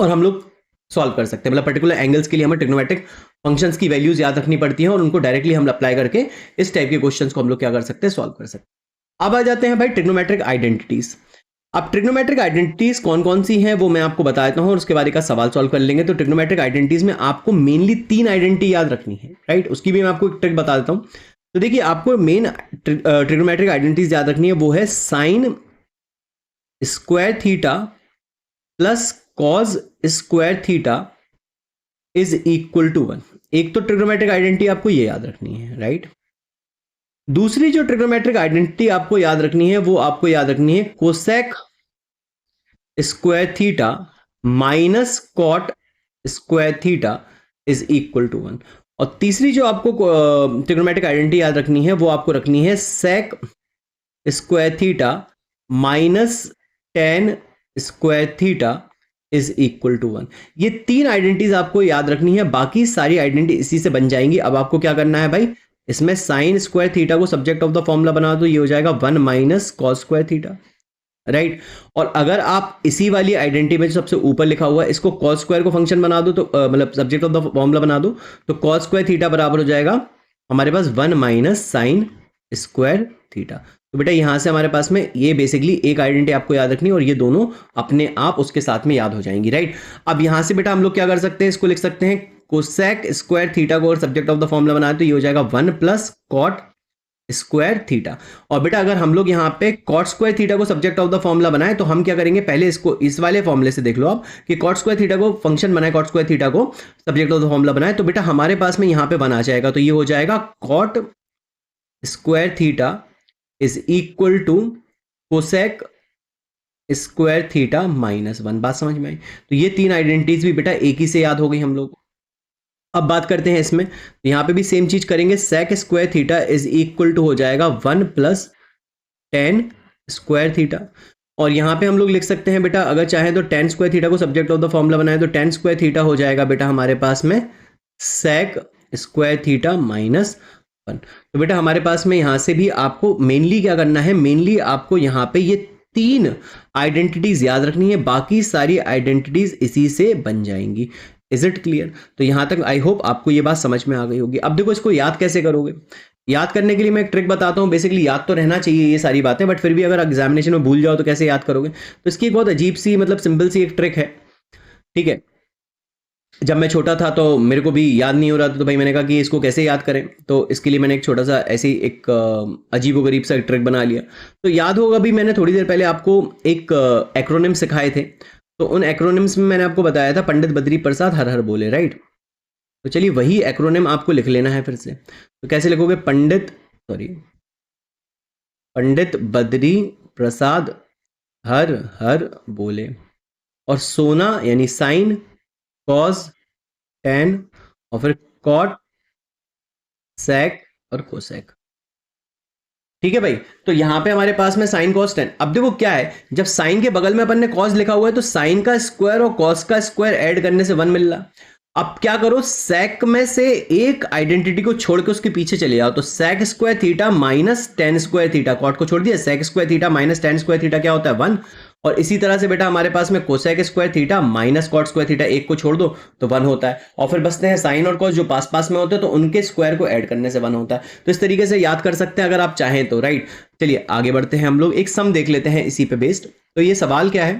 और हम लोग सॉल्व कर सकते हैं। मतलब पर्टिकुलर एंगल्स के लिए हमें ट्रिग्नोमेट्रिक फंक्शंस की वैल्यूज याद रखनी पड़ती हैं और उनको डायरेक्टली हम अप्लाई करके इस टाइप के क्वेश्चंस को हम लोग क्या कर सकते हैं, सॉल्व कर सकते हैं। अब आ जाते हैं भाई ट्रिग्नोमेट्रिक आइडेंटिटीज। अब ट्रिग्नोमेट्रिक आइडेंटिटीज कौन कौन सी हैं वो मैं आपको बता देता हूं और उसके बारे का सवाल सॉल्व कर लेंगे। तो ट्रिग्नोमेट्रिक आइडेंटिटीज में आपको मेनली 3 आइडेंटिटी याद रखनी है, राइट, उसकी भी मैं आपको एक ट्रिक बता देता हूं। तो देखिए आपको मेन ट्रिग्नोमेट्रिक आइडेंटिटीज याद रखनी है, वो है sine square theta plus cos square theta is equal to 1। एक तो ट्रिग्नोमेट्रिक आइडेंटिटी आपको ये याद रखनी है, राइट। दूसरी जो ट्रिग्नोमेट्रिक आइडेंटिटी आपको याद रखनी है, वो आपको याद रखनी है cosec square theta minus cot square theta is equal to 1। और तीसरी जो आपको ट्रिग्नोमेट्रिक आइडेंटिटी याद रखनी है, वो आपको रखनी है sec square theta minus tan square theta is equal to 1। ये 3 आइडेंटिटीज आपको याद रखनी है, बाकी सारी आइडेंटिटी इसी से बन जाएंगी। अब आपको क्या करना है भाई, इसमें साइन स्क्वायर थीटा को सब्जेक्ट ऑफ द फॉर्मूला बना दो, ये हो जाएगा 1 minus cos square theta, right. और अगर आप इसी वाली आइडेंटिटी में जो सबसे ऊपर लिखा हुआ है इसको कॉस स्क्वायर को फंक्शन बना दो, तो मतलब सब्जेक्ट ऑफ द फॉर्मूला बना दो, तो कॉस स्क्वायर थीटा बराबर हो जाएगा हमारे पास 1 माइनस साइन स्क्वायर थीटा। तो बेटा यहां से हमारे पास में ये बेसिकली एक आइडेंटिटी आपको याद रखनी है और ये दोनों अपने आप उसके साथ में याद हो जाएंगी, राइट। अब यहां से बेटा हम लोग क्या कर सकते हैं, इसको लिख सकते हैं कोसेक स्क्वायर थीटा को अगर सब्जेक्ट ऑफ द फॉर्मूला बनाए तो ये हो जाएगा 1 प्लस कॉट स्क्वायर थीटा। और बेटा अगर हम लोग यहाँ पे कॉट स्क्वायर थीटा को सब्जेक्ट ऑफ द फॉर्मूला बनाए तो हम क्या करेंगे, पहले इसको इस वाले फॉर्मूले से देख लो आप कि कॉट स्क्वायर थीटा को फंक्शन बनाए, कॉट स्क्वायर थीटा को सब्जेक्ट ऑफ द फॉर्मूला बनाए, तो बेटा हमारे पास में यहाँ पे 1 आ जाएगा। तो ये हो जाएगा cot square theta is equal to cosec square theta minus 1। बात समझ में आई। तो ये 3 आइडेंटिटीज भी बेटा एक ही से याद हो गई हम लोग। अब बात करते हैं इसमें, यहां पे भी सेम चीज करेंगे, sec square theta is equal to हो जाएगा 1 प्लस टेन स्क्वायर थीटा। और यहां पे हम लोग लिख सकते हैं बेटा, अगर चाहें तो टेन स्क्वायर थीटा को सब्जेक्ट ऑफ द फॉर्मूला बनाए तो टेन स्क्वायर थीटा हो जाएगा बेटा हमारे पास में सेक स्क्वायर थीटा माइनस 1। तो बेटा हमारे पास में यहां से भी आपको मेनली क्या करना है, मेनली आपको यहां पे ये 3 आइडेंटिटीज याद रखनी है, बाकी सारी आइडेंटिटीज इसी से बन जाएंगी। Is it clear? तो यहां तक आई होप आपको ये बात समझ में आ गई होगी। अब देखो इसको याद कैसे करोगे, याद करने के लिए मैं एक ट्रिक बताता हूं। बेसिकली याद तो रहना चाहिए ये सारी बातें, बट फिर भी अगर एग्जामिनेशन में भूल जाओ तो कैसे याद करोगे। तो इसकी एक बहुत अजीब सी मतलब सिंपल सी एक ट्रिक है, ठीक है। जब मैं छोटा था तो मेरे को भी याद नहीं हो रहा था, तो भाई मैंने कहा कि इसको कैसे याद करें, तो इसके लिए मैंने एक छोटा सा ऐसे ही एक अजीबोगरीब सा ट्रिक बना लिया। तो याद होगा भी मैंने थोड़ी देर पहले आपको एक एक्रोनिम सिखाए थे, तो उन एक्रोनिम्स में मैंने आपको बताया था पंडित बद्री प्रसाद हर हर बोले, राइट। तो चलिए वही एक्रोनिम आपको लिख लेना है फिर से। तो कैसे लिखोगे, पंडित बद्री प्रसाद हर हर बोले, और सोना यानी साइन, कॉस, टेन, और फिर कॉट, सेक और कोसेक। ठीक है भाई। तो यहां पे हमारे पास में साइन कॉस टेन। अब देखो क्या है, जब साइन के बगल में अपन ने कॉस लिखा हुआ है तो साइन का स्क्वायर और कॉस का स्क्वायर ऐड करने से 1 मिल रहा। अब क्या करो, sec में से एक आइडेंटिटी को छोड़ के उसके पीछे चले जाओ, तो sec square theta minus tan square theta, cot को छोड़ दिया, sec square theta minus tan square theta क्या होता है 1। और इसी तरह से बेटा हमारे पास में cosec square theta minus cot square theta, एक को छोड़ दो तो 1 होता है। और फिर बचते हैं साइन और कॉस जो पास पास में होते हैं, तो उनके स्क्वायर को ऐड करने से 1 होता है। तो इस तरीके से याद कर सकते हैं अगर आप चाहें तो, राइट। चलिए आगे बढ़ते हैं, हम लोग एक सम देख लेते हैं इसी पे बेस्ड। तो ये सवाल क्या है,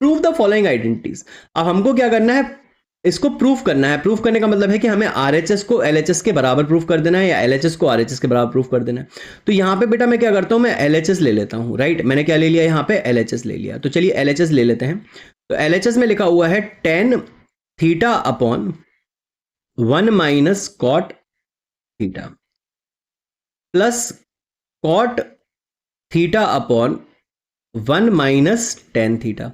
प्रूव द फॉलोइंग आइडेंटिटीज। अब हमको क्या करना है, इसको प्रूफ करना है। प्रूफ करने का मतलब है कि हमें आरएचएस को एलएचएस के बराबर प्रूफ कर देना है या एलएचएस को आरएचएस के बराबर प्रूफ कर देना है। तो यहां पे बेटा मैं क्या करता हूं, मैं एलएचएस ले लेता हूं, राइट। मैंने क्या ले लिया यहां पे, एलएचएस ले लिया। तो चलिए एलएचएस ले लेते हैं। तो एलएचएस में लिखा हुआ है tan theta upon 1 minus cot theta plus cot theta upon 1 minus tan theta,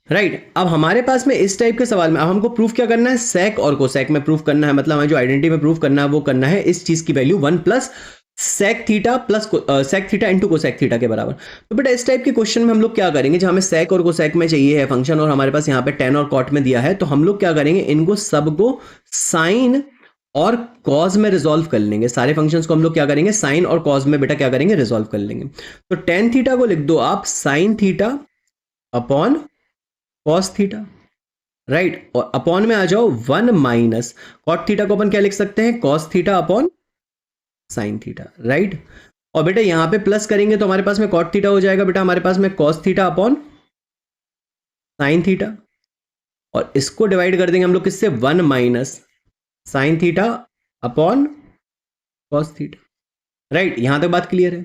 right. अब हमारे पास में इस टाइप के सवाल में अब हमको प्रूफ क्या करना है, सेक और कोसेक में प्रूफ करना है। मतलब हमें जो आइडेंटिटी में प्रूफ करना है वो करना है इस चीज की value 1 plus sec theta plus sec theta into cosec theta के बराबर। तो बेटा इस टाइप के क्वेश्चन में हम लोग क्या करेंगे, जब हमें सेक और कोसेक में चाहिए है फंक्शन और हमारे पास यहाँ पे टेन और कॉट में दिया है, तो हम लोग क्या करेंगे, इनको सबको साइन और कॉज में रिजॉल्व कर लेंगे। सारे फंक्शंस को हम लोग क्या करेंगे, साइन और कॉज में बेटा क्या करेंगे, रिजॉल्व कर लेंगे। तो टेन थीटा को लिख दो आप sign theta upon cos theta, right. और अपॉन में आ जाओ 1 माइनस कॉट थीटा को अपन क्या लिख सकते हैं, cos theta upon sine theta, right. और बेटा यहां पे प्लस करेंगे तो हमारे पास में कॉट थीटा हो जाएगा बेटा हमारे पास में cos theta upon sine theta. और इसको डिवाइड कर देंगे हम लोग किससे, 1 minus sign theta upon cos theta, right. यहां तक बात क्लियर है।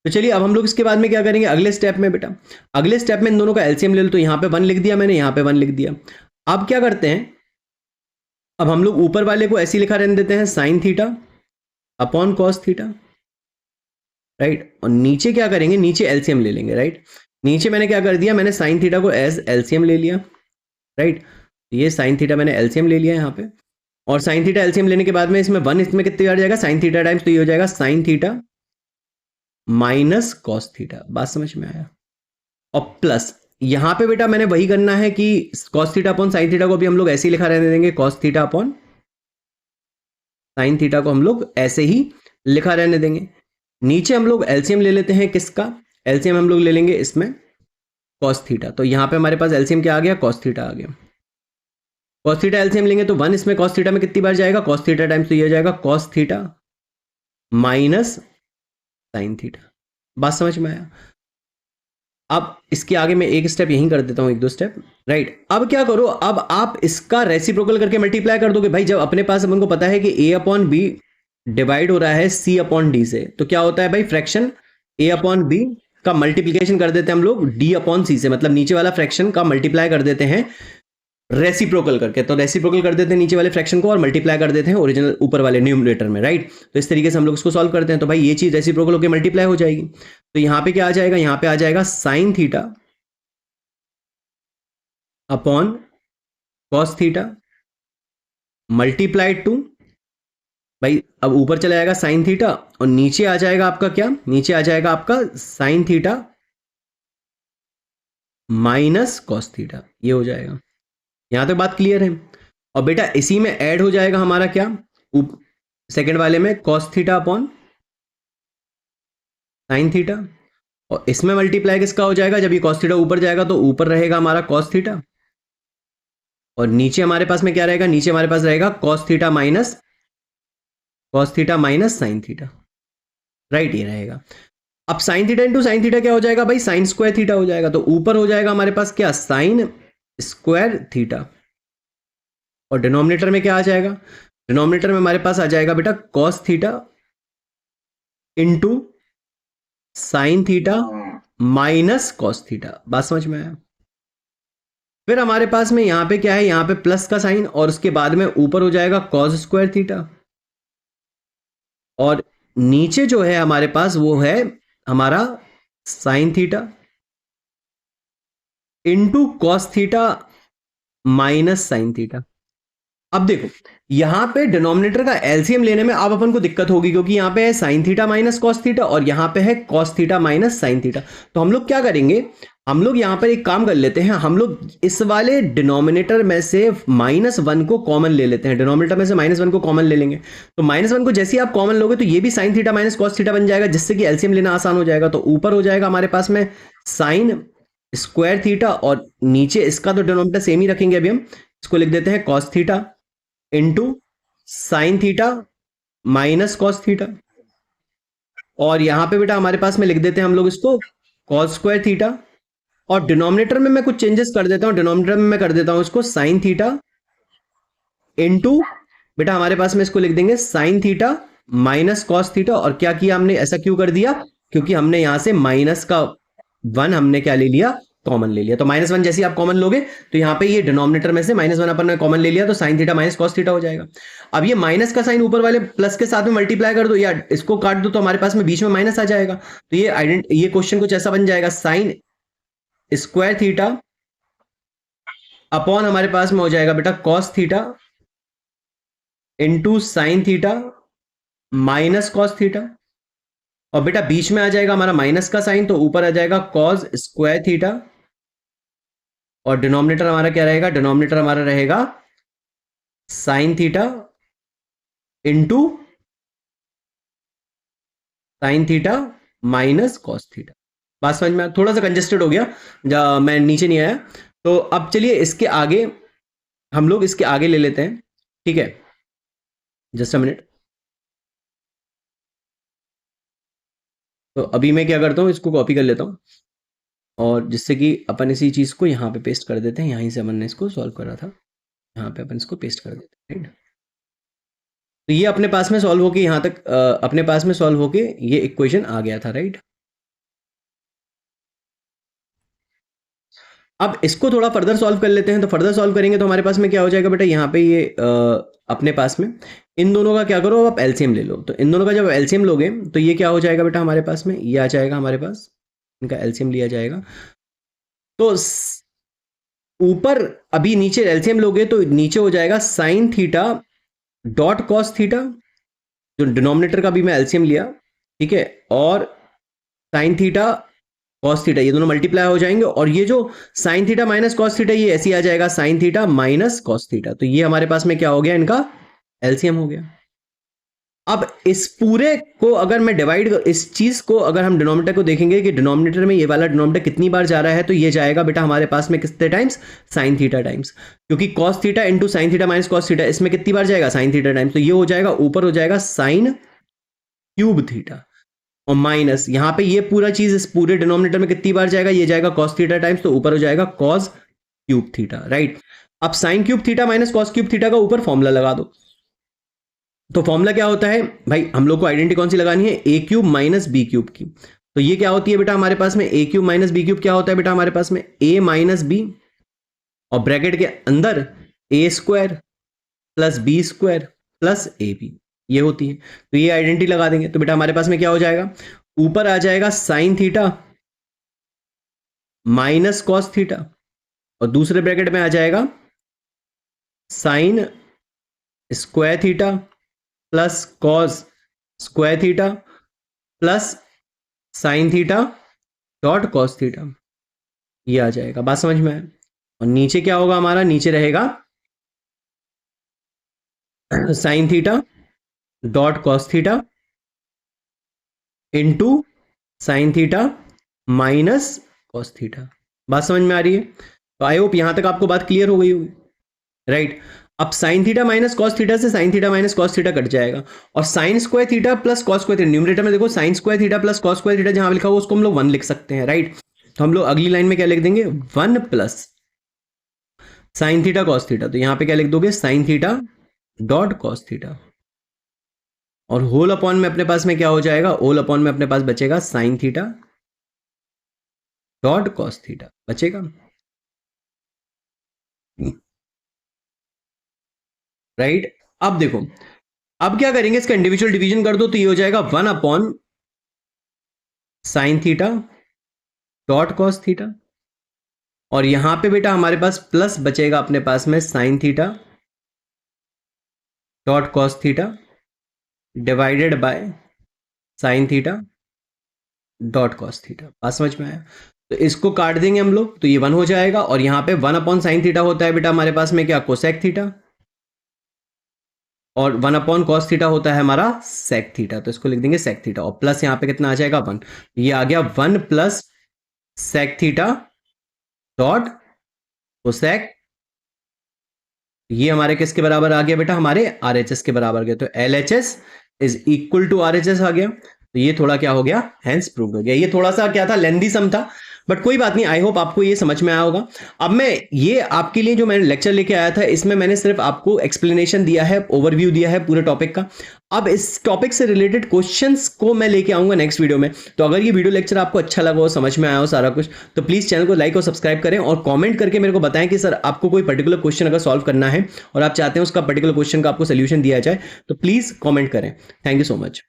तो चलिए अब हम लोग इसके बाद में क्या करेंगे, अगले स्टेप में बेटा, अगले स्टेप में इन दोनों का एलसीएम ले लो। तो यहां पे 1 लिख दिया मैंने, यहां पे 1 लिख दिया। अब क्या करते हैं, अब हम लोग ऊपर वाले को ऐसे लिखा रहने देते हैं, sine theta upon cos theta, right. और नीचे क्या करेंगे, नीचे एलसीएम ले लेंगे, राइट। नीचे मैंने क्या कर दिया, मैंने साइन थीटा को एज एलसीएम ले लिया, राइट। ये साइन थीटा मैंने एलसीएम ले लिया यहाँ पे। और साइन थीटा एलसीएम लेने के बाद में इसमें 1 इसमें कितने बार जाएगा, साइन थीटा टाइम्स, तो ये हो जाएगा sine theta minus cos theta. बात समझ में आया। और प्लस यहां पे बेटा मैंने वही करना है कि cos theta upon sine theta को भी हम लोग ऐसे ही लिखा रहने देंगे, cos theta upon sine theta को हम लोग ऐसे ही लिखा रहने देंगे। नीचे हम लोग एलसीएम ले लेते हैं, किसका एलसीएम हम लोग ले लेंगे इसमें, कॉस थीटा। तो यहां पे हमारे पास एलसीएम क्या आ गया, कॉस थीटा आ गया। कॉस थीटा एलसीएम लेंगे तो 1 इसमें कॉस थीटा में कितनी बार जाएगा, कॉस थीटा टाइम्स, तो ये हो जाएगा cos theta minus sine theta. बात समझ में आया। अब इसके आगे मैं एक स्टेप यहीं कर देता हूं, एक दो स्टेप, राइट। अब क्या करो, अब आप इसका रेसिप्रोकल करके मल्टीप्लाई कर दोगे। भाई जब अपने पास अपन को पता है कि a अपॉन बी डिवाइड हो रहा है c अपॉन डी से, तो क्या होता है भाई, फ्रैक्शन a अपॉन बी का मल्टीप्लीकेशन कर देते हैं हम लोग d अपॉन सी से, मतलब नीचे वाला फ्रैक्शन का मल्टीप्लाई कर देते हैं रेसिप्रोकल करके। तो रेसिप्रोकल कर देते हैं नीचे वाले फ्रैक्शन को और मल्टीप्लाई कर देते हैं ओरिजिनल ऊपर वाले न्यूमरेटर में, राइट। तो इस तरीके से हम लोग इसको सॉल्व करते हैं। तो भाई ये चीज रेसिप्रोकल होकर मल्टीप्लाई हो जाएगी। तो यहां पे क्या आ जाएगा, यहां पे आ जाएगा sine theta upon cos theta multiplied to, भाई अब ऊपर चला जाएगा साइन थीटा और नीचे आ जाएगा आपका क्या, नीचे आ जाएगा आपका sign theta minus cos theta, ये हो जाएगा। यहां तक बात क्लियर है। और बेटा इसी में ऐड हो जाएगा हमारा क्या, सेकंड वाले में cos theta upon sine theta. और इसमें मल्टीप्लाई किसका हो जाएगा, जब ये कॉस थीटा ऊपर जाएगा तो ऊपर रहेगा हमारा कॉस थीटा और नीचे हमारे पास में क्या रहेगा, नीचे हमारे पास रहेगा cos theta minus sine theta, right. ये रहेगा। अब sine theta into sine theta क्या हो जाएगा भाई, साइन स्क्वायर थीटा हो जाएगा। तो ऊपर हो जाएगा हमारे पास क्या, साइन स्क्वायर थीटा। और डिनोमिनेटर में क्या आ जाएगा, डिनोमिनेटर में हमारे पास आ जाएगा बेटा cos theta into sine theta minus cos theta. बात समझ में आया। फिर हमारे पास में यहां पे क्या है, यहां पे प्लस का साइन और उसके बाद में ऊपर हो जाएगा कॉस स्क्वायर थीटा और नीचे जो है हमारे पास वो है हमारा sine theta into cos theta minus sine theta. अब देखो यहां पे डिनोमिनेटर का एलसीएम लेने में अब अपन को दिक्कत होगी क्योंकि यहां पे है sine theta minus cos theta और यहां पे है cos theta minus sine theta. तो हम लोग क्या करेंगे, हम लोग यहाँ पर एक काम कर लेते हैं, हम लोग इस वाले डिनोमिनेटर में से -1 को कॉमन ले लेते हैं, डिनोमिनेटर में से -1 को कॉमन ले लेंगे। तो -1 को जैसे ही आप कॉमन लोगे तो ये भी sign theta minus cos theta बन जाएगा, जिससे कि एलसीएम लेना आसान हो जाएगा। तो ऊपर हो जाएगा हमारे पास में साइन स्क्वायर थीटा, और नीचे इसका तो डिनोमिनेटर सेम ही रखेंगे, अभी हम इसको लिख देते हैं cos theta into sine theta minus cos theta, और यहां पे बेटा हमारे पास में लिख देते हैं हम लोग इसको कॉस स्क्वायर थीटा, और डिनोमिनेटर में मैं कुछ चेंजेस कर देता हूं, डिनोमिनेटर में मैं कर देता हूं इसको साइन थीटा इनटू, बेटा हमारे पास में इसको लिख देंगे sign theta minus cos theta. और क्या किया हमने, ऐसा क्यों कर दिया, क्योंकि हमने यहां से माइनस का 1 हमने क्या ले लिया, कॉमन ले लिया। तो -1 जैसे ही आप कॉमन लोगे तो यहाँ पे ये डिनोमिनेटर में से -1 अपन ने कॉमन ले लिया, तो sign theta minus cos theta हो जाएगा। अब ये माइनस का साइन ऊपर वाले प्लस के साथ में मल्टीप्लाई कर दो या इसको काट दो, तो हमारे पास में बीच में माइनस आ जाएगा। तो ये क्वेश्चन कुछ ऐसा बन जाएगा, साइन स्क्वायर थीटा अपॉन हमारे पास में हो जाएगा बेटा cos theta into sine theta minus cos theta, और बेटा बीच में आ जाएगा हमारा माइनस का साइन, तो ऊपर आ जाएगा कॉस स्क्वायर थीटा, और डिनोमिनेटर हमारा क्या रहेगा, डिनोमिनेटर हमारा रहेगा sine theta into sine theta minus cos theta. बात समझ में, थोड़ा सा कंजेस्टेड हो गया, मैं नीचे नहीं आया। तो अब चलिए इसके आगे हम लोग इसके आगे ले लेते हैं, ठीक है, जस्ट अ मिनट। तो अभी मैं क्या करता हूं, इसको कॉपी कर लेता हूं, और जिससे कि अपन इसी चीज को यहाँ पे पेस्ट कर देते हैं, यहीं से अपन ने इसको सॉल्व करा था, यहाँ पे अपन इसको पेस्ट कर देते हैं, राइट। तो ये अपने पास में सॉल्व होके यहाँ तक अपने पास में सॉल्व होके ये इक्वेशन आ गया था, राइट। अब इसको थोड़ा फर्दर सॉल्व कर लेते हैं। तो फर्दर सॉल्व करेंगे तो हमारे पास में क्या हो जाएगा बेटा, यहाँ पे ये अपने पास में इन दोनों का क्या करो, आप एलसीएम ले लो। तो इन दोनों का जब एलसीएम लोगे तो ये क्या हो जाएगा बेटा, हमारे पास में ये आ जाएगा, हमारे पास इनका एलसीएम लिया जाएगा। तो ऊपर अभी नीचे एलसीएम लोगे तो नीचे हो जाएगा sine theta dot cos theta, जो डिनोमिनेटर का भी मैं एलसीएम लिया, ठीक है, और साइन थीटा कॉस थीटा, ये दोनों मल्टीप्लाई हो जाएंगे, और ये जो sign theta minus cos theta ये ऐसे आ जाएगा sine theta minus cos theta. तो ये हमारे पास में क्या हो गया, इनका एलसीएम हो गया। अब इस पूरे को अगर मैं डिवाइड, इस चीज को अगर हम डिनोमिनेटर को देखेंगे कि डिनोमिनेटर में ये वाला डिनोमिनेटर कितनी बार जा रहा है, तो ये जाएगा बेटा हमारे पास में कितने टाइम्स, साइन थीटा टाइम्स, क्योंकि cos theta into sine theta minus cos theta, इसमें कितनी बार जाएगा, साइन थीटा टाइम्स। तो ये हो जाएगा, ऊपर हो जाएगा साइन क्यूब थीटा, और माइनस यहाँ पे ये पूरा चीज इस पूरे डिनोमिनेटर में कितनी बार जाएगा, ये जाएगा कॉस थीटा टाइम्स, तो ऊपर हो जाएगा कॉस क्यूब थीटा, राइट। अब sine cube theta minus cos cube theta का ऊपर फॉर्मूला लगा दो। तो फॉर्मूला क्या होता है भाई, हम लोग को आइडेंटिटी कौन सी लगानी है, ए क्यूब माइनस बी क्यूब की। तो ये क्या होती है बेटा हमारे पास में, A cube minus B cube क्या होता है बेटा हमारे पास में, ए माइनस बी, और ब्रैकेट के अंदर A square plus B square plus A B, ये होती है। तो ये आइडेंटिटी लगा देंगे, तो बेटा हमारे पास में क्या हो जाएगा, ऊपर आ जाएगा sine theta minus cos theta, और दूसरे ब्रैकेट में आ जाएगा sign square theta plus cos square theta plus sine theta dot cos theta, ये आ जाएगा। बात समझ में आया। और नीचे क्या होगा हमारा, नीचे रहेगा sine theta dot cos theta into sine theta minus cos theta. बात समझ में आ रही है। तो आई होप यहां तक आपको बात क्लियर हो गई होगी, राइट। अब sine theta minus cos theta से sine theta minus cos theta cut जाएगा, और sine square theta plus cos square theta, numerator में देखो sine square theta plus cos square theta जहां लिखा हुआ उसको हम लोग 1 लिख सकते हैं, राइट। तो हम लोग अगली लाइन में क्या लिख देंगे, 1 plus sine theta cos theta, तो यहां पे क्या लिख दोगे, sine theta dot cos theta, और होल अपॉन में अपने पास में क्या हो जाएगा, होल अपॉन में अपने पास बचेगा sine theta dot cos theta बचेगा, राइट। अब देखो, अब क्या करेंगे, इसका इंडिविजुअल डिवीजन कर दो, तो ये हो जाएगा 1 upon sine theta dot cos theta, और यहां पे बेटा हमारे पास प्लस बचेगा अपने पास में sine theta dot cos theta divided by sine theta dot cos theta. बात समझ में आया। तो इसको काट देंगे हम लोग, तो ये 1 हो जाएगा। और यहाँ पे 1/sin थीटा होता है बेटा हमारे पास में क्या, कोसेक थीटा। और 1/cos थीटा होता है हमारा सेक थीटा, तो इसको लिख देंगे सेक थीटा। और प्लस यहाँ पे कितना आ जाएगा 1, ये आ गया 1 plus sec theta dot cosec. ये हमारे किसके बराबर आ गया बेटा, हमारे RHS के बराबर आ गया। तो LHS is equal to RHS आ गया। तो ये थोड़ा क्या हो गया, हेंस प्रूव हो गया। ये थोड़ा सा क्या था, लेंदी सम था, बट कोई बात नहीं। आई होप आपको ये समझ में आया होगा। अब मैं ये आपके लिए जो मैंने लेक्चर लेके आया था, इसमें मैंने सिर्फ आपको एक्सप्लेनेशन दिया है, ओवरव्यू दिया है पूरे टॉपिक का। अब इस टॉपिक से रिलेटेड क्वेश्चंस को मैं लेके आऊंगा नेक्स्ट वीडियो में। तो अगर ये वीडियो लेक्चर आपको अच्छा लगा हो, समझ में आया हो सारा कुछ, तो प्लीज चैनल को लाइक और सब्सक्राइब करें और कमेंट करके मेरे को बताएं कि सर आपको कोई पर्टिकुलर क्वेश्चन अगर सॉल्व करना है और आप चाहते हैं उसका पर्टिकुलर क्वेश्चन का आपको सोल्यूशन दिया जाए, तो प्लीज कमेंट करें। Thank you so much.